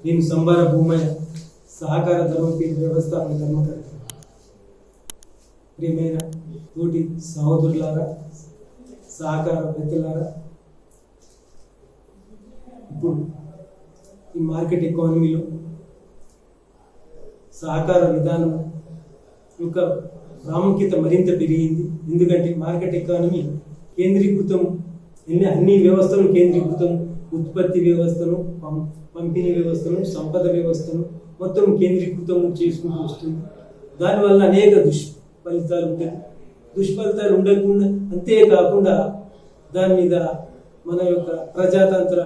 నేను సంబార భూమయ్య సహకార ధర్మపీఠ వ్యవస్థాపక ధర్మకర్త. ప్రియమైన తోటి సహోదరులారా, సహకార వ్యక్తులారా, ఇప్పుడు ఈ మార్కెట్ ఎకానమీలో సహకార విధానం యొక్క ప్రాముఖ్యత మరింత పెరిగింది. ఎందుకంటే మార్కెట్ ఎకానమీ కేంద్రీకృతం, అన్ని వ్యవస్థలు కేంద్రీకృతం, ఉత్పత్తి వ్యవస్థను, పంపిణీ వ్యవస్థను, సంపద వ్యవస్థను మొత్తం కేంద్రీకృతం చేసుకుంటూ వస్తుంది. దానివల్ల అనేక దుష్ఫలితాలు ఉంటాయి. దుష్ఫలితాలు ఉండకుండా, అంతేకాకుండా దాని మీద మన యొక్క ప్రజాతంత్ర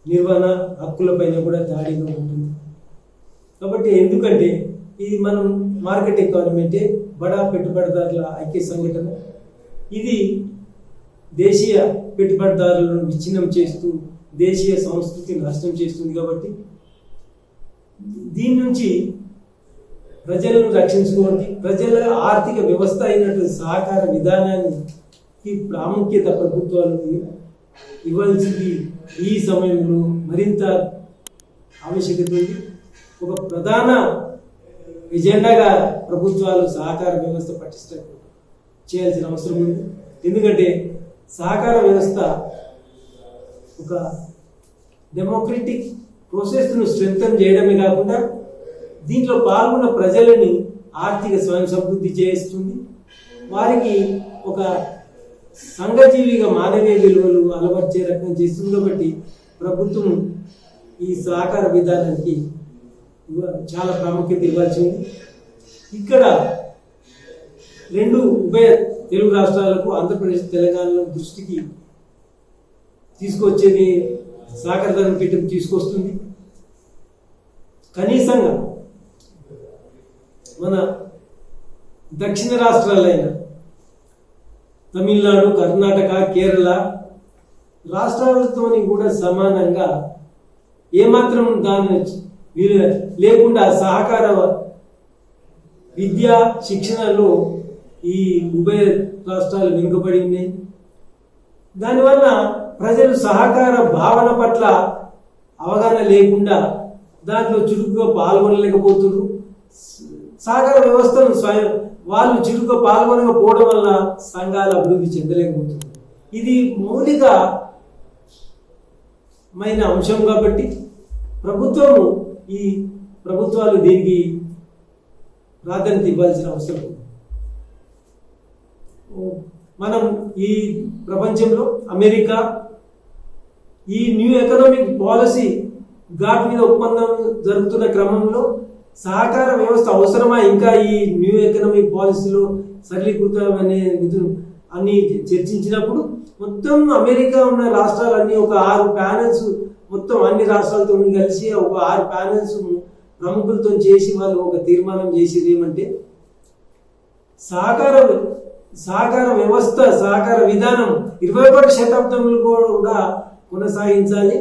నిర్వహణ హక్కులపైన కూడా దాడిగా ఉంటుంది. కాబట్టి ఎందుకంటే ఇది మనం మార్కెట్ ఎకానమీ అంటే బడా పెట్టుబడిదారుల ఐక్య సంఘటన. ఇది దేశీయ పెట్టుబడిదారులను విచ్ఛిన్నం చేస్తూ దేశీయ సంస్కృతిని నాశనం చేస్తుంది. కాబట్టి దీని నుంచి ప్రజలను రక్షించుకోండి. ప్రజల ఆర్థిక వ్యవస్థ అయినటువంటి సహకార విధానానికి ప్రాముఖ్యత ప్రభుత్వాలు ఇవ్వాల్సింది ఈ సమయంలో మరింత ఆవశ్యకత ఉంది. ఒక ప్రధాన ఎజెండాగా ప్రభుత్వాలు సహకార వ్యవస్థ పటిష్టం చేయాల్సిన అవసరం ఉంది. ఎందుకంటే సహకార వ్యవస్థ ఒక డెమోక్రటిక్ ప్రాసెస్ను స్ట్రెంథన్ చేయడమే కాకుండా దీంట్లో పాల్గొన్న ప్రజలని ఆర్థిక స్వయం సమృద్ధి చేస్తుంది. వారికి ఒక సంఘజీవిగా మానవీయ విలువలు అలవర్చే రకం చేస్తుంది. కాబట్టి ప్రభుత్వం ఈ సహకార విధానానికి చాలా ప్రాముఖ్యత ఇవ్వాల్సి ఉంది. ఇక్కడ రెండు ఉభయ తెలుగు రాష్ట్రాలకు, ఆంధ్రప్రదేశ్ తెలంగాణలో దృష్టికి తీసుకొచ్చేది సహకార ధర్మపీఠం తీసుకొస్తుంది. కనీసంగా మన దక్షిణ రాష్ట్రాలైన తమిళనాడు, కర్ణాటక, కేరళ రాష్ట్రాలతోని కూడా సమానంగా ఏమాత్రం దాని వీలు లేకుండా సహకార విద్యా శిక్షణలో ఈ ఉభయ రాష్ట్రాలు వెనుకబడి ఉన్నాయి. దానివల్ల ప్రజలు సహకార భావన పట్ల అవగాహన లేకుండా దాంట్లో చురుకుగా పాల్గొనలేకపోతున్నారు. సహకార వ్యవస్థను వాళ్ళు చురుకుగా పాల్గొనకపోవడం వల్ల సంఘాలు అభివృద్ధి చెందలేకపోతున్నారు. ఇది మౌలికమైన అంశం. కాబట్టి ప్రభుత్వాలు దీనికి ప్రాధాన్యత ఇవ్వాల్సిన అవసరం ఉంది. మనం ఈ ప్రపంచంలో అమెరికా ఈ న్యూ ఎకనామిక్ పాలసీ ఘాట్ మీద ఒప్పందం జరుగుతున్న క్రమంలో సహకార వ్యవస్థ అవసరమా, ఇంకా ఈ న్యూ ఎకనామిక్ పాలసీలో సరళీకృతం అనే అన్ని చర్చించినప్పుడు మొత్తం అమెరికా ఉన్న రాష్ట్రాలన్నీ ఒక 6 ప్యానెల్స్ మొత్తం అన్ని రాష్ట్రాలతో కలిసి ఒక 6 ప్యానెల్స్ ప్రముఖులతో చేసి వాళ్ళు ఒక తీర్మానం చేసేది ఏమంటే సహకార వ్యవస్థ, సహకార విధానం 21వ శతాబ్దంలో కూడా కొనసాగించాలి.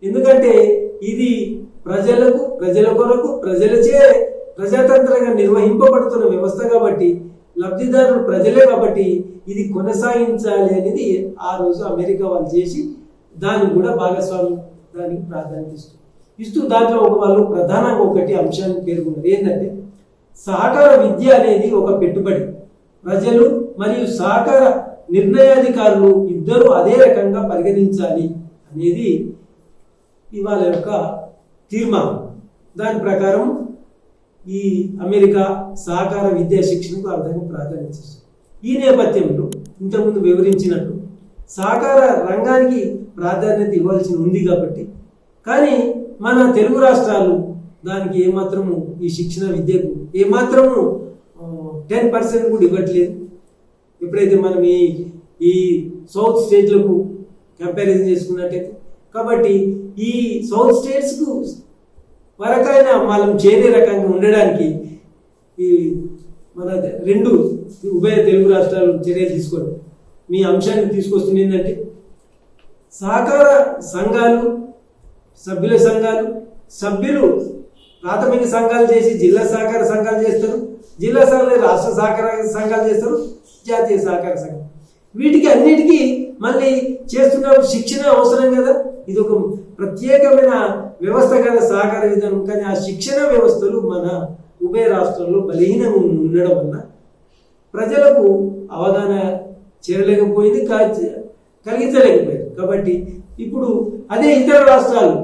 ఎందుకంటే ఇది ప్రజలకు, ప్రజల కొరకు, ప్రజలచే ప్రజాతంత్రంగా నిర్వహింపబడుతున్న వ్యవస్థ కాబట్టి లబ్ధిదారులు ప్రజలే కాబట్టి ఇది కొనసాగించాలి అనేది ఆ రోజు అమెరికా వాళ్ళు చేసి దాన్ని కూడా దానికి ప్రాధాన్యత ఇస్తూ దాంట్లో వాళ్ళు ప్రధానంగా ఒకటి అంశాన్ని పేర్కొన్నారు. ఏంటంటే సహకార విద్య అనేది ఒక పెట్టుబడి. ప్రజలు మరియు సహకార నిర్ణయాధికారులు ఇద్దరు అదే రకంగా పరిగణించాలి అనేది ఇవాళ యొక్క తీర్మానం. దాని ప్రకారం ఈ అమెరికా సహకార విద్యా శిక్షణకు అర్థంగా ప్రాధాన్యత ఇస్తుంది. ఈ నేపథ్యంలో ఇంతకుముందు వివరించినట్టు సహకార రంగానికి ప్రాధాన్యత ఇవ్వాల్సి ఉంది. కాబట్టి కానీ మన తెలుగు రాష్ట్రాలు దానికి ఏమాత్రము ఈ శిక్షణ విద్యకు ఏమాత్రము 10% కూడా ఇవ్వట్లేదు. ఎప్పుడైతే మనం ఈ సౌత్ స్టేట్లకు కంపారిజన్ చేసుకున్నట్టయితే, కాబట్టి ఈ సౌత్ స్టేట్స్కు వరకైనా మనం చేరే రకంగా ఉండడానికి ఈ మన రెండు ఉభయ తెలుగు రాష్ట్రాలు చర్యలు తీసుకోవడం మీ అంశాన్ని తీసుకొస్తుంది. ఏంటంటే సహకార సంఘాలు, సభ్యులు ప్రాథమిక సంఘాలు చేసి జిల్లా సహకార సంఘాలు చేస్తారు, జిల్లా సంఘాలు రాష్ట్ర సహకార సంఘాలు చేస్తారు, జాతీయ సహకార సంఘం. వీటికి అన్నిటికీ మళ్ళీ చేస్తున్నప్పుడు శిక్షణ అవసరం కదా. ఇది ఒక ప్రత్యేకమైన వ్యవస్థ గల సహకార విధానం. కానీ ఆ శిక్షణ వ్యవస్థలు మన ఉభయ రాష్ట్రాల్లో బలహీనంగా ఉండడం వల్ల ప్రజలకు అవగాహన చేరలేకపోయింది, కలిగించలేకపోయింది. కాబట్టి ఇప్పుడు అదే ఇతర రాష్ట్రాలు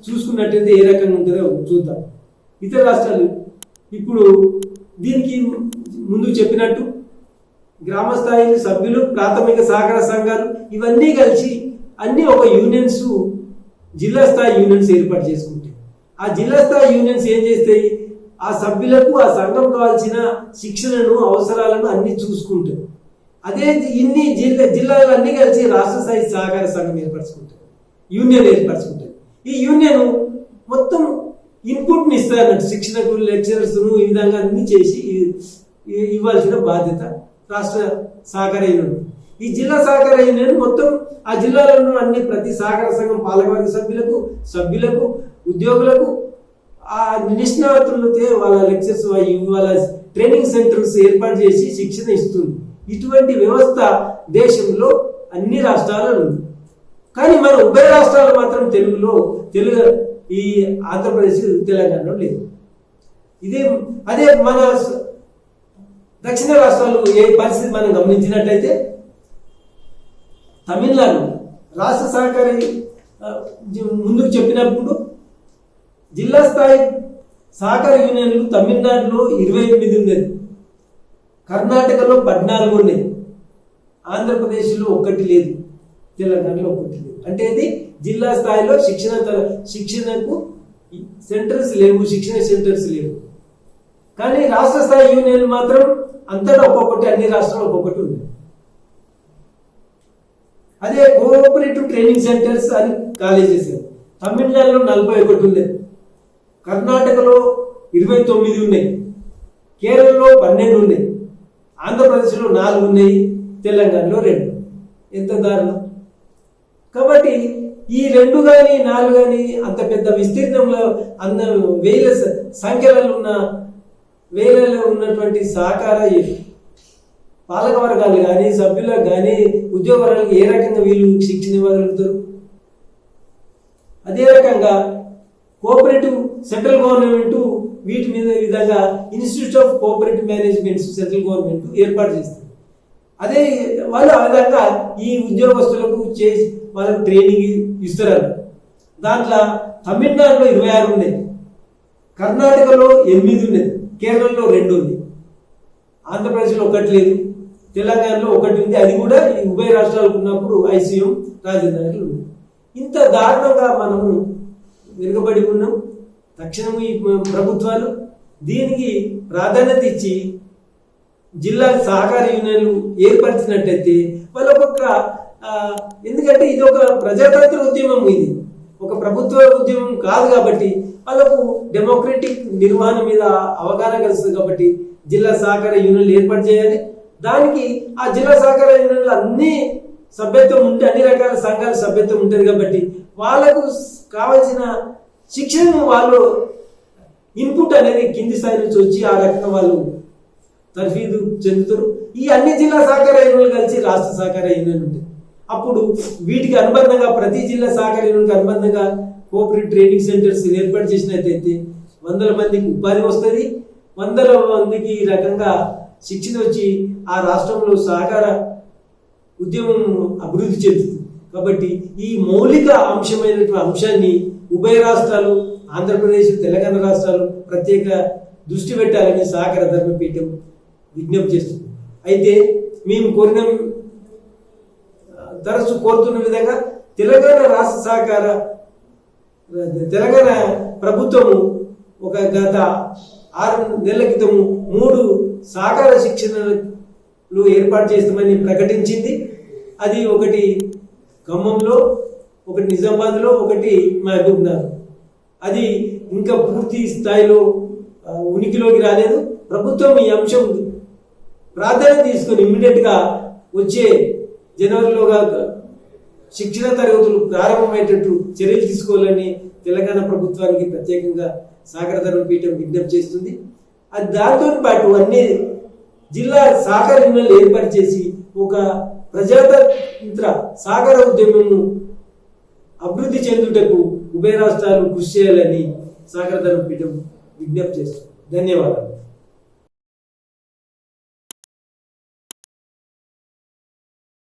చూసుకున్నట్టయితే ఏ రకంగా ఉంటుందో చూద్దాం. ఇతర రాష్ట్రాలు ఇప్పుడు దీనికి ముందు చెప్పినట్టు గ్రామ స్థాయి సభ్యులు, ప్రాథమిక సహకార సంఘాలు ఇవన్నీ కలిసి అన్ని ఒక యూనియన్స్, జిల్లా స్థాయి యూనియన్స్ ఏర్పాటు చేసుకుంటాయి. ఆ జిల్లా స్థాయి యూనియన్స్ ఏం చేస్తాయి, ఆ సభ్యులకు ఆ సంఘం కావాల్సిన శిక్షణను, అవసరాలను అన్ని చూసుకుంటాయి. అదే ఇన్ని జిల్లాలు అన్ని కలిసి రాష్ట్ర స్థాయి సహకార సంఘం ఏర్పరచుకుంటారు, యూనియన్ ఏర్పరచుకుంటారు. ఈ యూనియన్ మొత్తం ఇన్పుట్ని ఇస్తారన్నట్టు, శిక్షణకు లెక్చరర్స్ను ఈ విధంగా అన్ని చేసి ఇవ్వాల్సిన బాధ్యత రాష్ట్ర సహకార యూనియన్. ఈ జిల్లా సహకార యూనియన్ మొత్తం ఆ జిల్లాలో అన్ని ప్రతి సహకార సంఘం పాలకవర్గ సభ్యులకు ఉద్యోగులకు ఆ నిష్ణాతులతో వాళ్ళ లెక్చర్స్, వాళ్ళ ట్రైనింగ్ సెంటర్స్ ఏర్పాటు చేసి శిక్షణ ఇస్తుంది. ఇటువంటి వ్యవస్థ దేశంలో అన్ని రాష్ట్రాలలో ఉంది. కానీ మన ఉభయ రాష్ట్రాలు మాత్రం తెలుగు ఈ ఆంధ్రప్రదేశ్, తెలంగాణలో లేదు. అదే మన దక్షిణ రాష్ట్రాలు ఏ పరిస్థితి మనం గమనించినట్టయితే, తమిళనాడు రాష్ట్ర సహకారి ముందుకు చెప్పినప్పుడు జిల్లా స్థాయి సహకార యూనియన్లు తమిళనాడులో 28 ఉండేది, కర్ణాటకలో 14 ఉన్నాయి, ఆంధ్రప్రదేశ్లో 1 లేదు, తెలంగాణలో 1 లేదు. అంటే ఇది జిల్లా స్థాయిలో శిక్షణకు సెంటర్స్ లేవు, శిక్షణ సెంటర్స్ లేవు. కానీ రాష్ట్ర స్థాయి యూనియన్ మాత్రం అంతటా ఒక్కొక్కటి, అన్ని రాష్ట్రాలు ఒక్కొక్కటి ఉంది. అదే కోఆపరేటివ్ ట్రైనింగ్ సెంటర్స్ అని కాలేజెస్ తమిళనాడులో 41 ఉన్నాయి, కర్ణాటకలో 29 ఉన్నాయి, కేరళలో 12 ఉన్నాయి, ఆంధ్రప్రదేశ్లో 4 ఉన్నాయి, తెలంగాణలో 2. ఎంత దారుణం! కాబట్టి ఈ 2 కానీ 4 కానీ అంత పెద్ద విస్తీర్ణంలో వేల సంఖ్యలలో ఉన్నటువంటి సహకార పాలక వర్గాలు కానీ, సభ్యులకు కానీ, ఉద్యోగ వర్గాలకు ఏ రకంగా వీళ్ళు శిక్షణ ఇవ్వగలుగుతారు? అదే రకంగా కోఆపరేటివ్ సెంట్రల్ గవర్నమెంట్ వీటి మీద విధంగా institute of cooperative management central government ఏర్పాటు చేస్తుంది. అదే వాళ్ళు ఆ విధంగా ఈ ఉద్యోగస్తులకు చేసి వాళ్ళకు ట్రైనింగ్ ఇస్తున్నారు. దాంట్లో తమిళనాడులో 26 ఉన్నాయి, కర్ణాటకలో 8 ఉన్నాయి, కేరళలో 2 ఉంది, ఆంధ్రప్రదేశ్లో 1 లేదు, తెలంగాణలో 1 ఉంది. అది కూడా ఈ ఉభయ రాష్ట్రాలకు ఉన్నప్పుడు ఐసీఎం రాజధానిలో ఉంది. ఇంత దారుణంగా మనము వెనుకబడి ఉన్నాం. తక్షణం ఈ ప్రభుత్వాలు దీనికి ప్రాధాన్యత ఇచ్చి జిల్లా సహకార యూనియన్లు ఏర్పరిచినట్టయితే వాళ్ళ ఎందుకంటే ఇది ఒక ప్రజాతంత్ర ఉద్యమం, ఇది ఒక ప్రభుత్వ ఉద్యమం కాదు. కాబట్టి వాళ్ళకు డెమోక్రటిక్ నిర్వహణ మీద అవగాహన కలుస్తుంది. కాబట్టి జిల్లా సహకార యూనియన్లు ఏర్పాటు చేయాలి. దానికి ఆ జిల్లా సహకార యూనియన్లు అన్ని సభ్యత్వం ఉంటే, అన్ని రకాల సంఘాల సభ్యత్వం ఉంటుంది. కాబట్టి వాళ్ళకు కావాల్సిన శిక్షణను వాళ్ళు ఇన్పుట్ అనేది కింది స్థాయి నుంచి వచ్చి ఆ రకంగా వాళ్ళు తర్ఫీదు చెందుతారు. ఈ అన్ని జిల్లా సహకార యూనియన్లు కలిసి రాష్ట్ర సహకార యూనియన్ ఉంటుంది. అప్పుడు వీటికి అనుబంధంగా ప్రతి జిల్లా సహకార యూనియన్కి అనుబంధంగా కోఆపరేటివ్ ట్రైనింగ్ సెంటర్స్ ఏర్పాటు చేసినట్టయితే 100 మందికి ఉపాధి వస్తుంది, 100 మందికి ఈ రకంగా శిక్షణ వచ్చి ఆ రాష్ట్రంలో సహకార ఉద్యమం అభివృద్ధి చెందుతుంది. కాబట్టి ఈ మౌలిక అంశమైనటువంటి అంశాన్ని ఉభయ రాష్ట్రాలు, ఆంధ్రప్రదేశ్, తెలంగాణ రాష్ట్రాలు ప్రత్యేక దృష్టి పెట్టాలని సహకార ధర్మపీఠం విజ్ఞప్తి చేస్తుంది. అయితే మేము తరచు కోరుతున్న విధంగా తెలంగాణ రాష్ట్ర తెలంగాణ ప్రభుత్వము గత 6 నెలల క్రితము 3 సహకార శిక్షణలు ఏర్పాటు చేస్తామని ప్రకటించింది. అది ఒకటి ఖమ్మంలో, ఒకటి నిజామాబాద్లో, ఒకటి మహబూబ్నగర్. అది ఇంకా పూర్తి స్థాయిలో ఉనికిలోకి రాలేదు. ప్రభుత్వం ఈ అంశం ప్రాధాన్యత తీసుకొని ఇమ్మీడియట్గా వచ్చే జనవరిలోగా శిక్షణ తరగతులు ప్రారంభమయ్యేటట్టు చర్యలు తీసుకోవాలని తెలంగాణ ప్రభుత్వానికి ప్రత్యేకంగా సహకార ధర్మపీఠం విజ్ఞప్తి చేస్తుంది. అది దాంతో పాటు అన్ని జిల్లా సహకార యూనియన్లు ఏర్పాటు చేసి ఒక ప్రజాతంత్ర సహకార ఉద్యమము అభివృద్ధి చెందుటకు ఉభయ రాష్ట్రాలు కృషి చేయాలని సహకార ధర్మపీఠం విజ్ఞప్తి చేస్తుంది. ధన్యవాదాలు.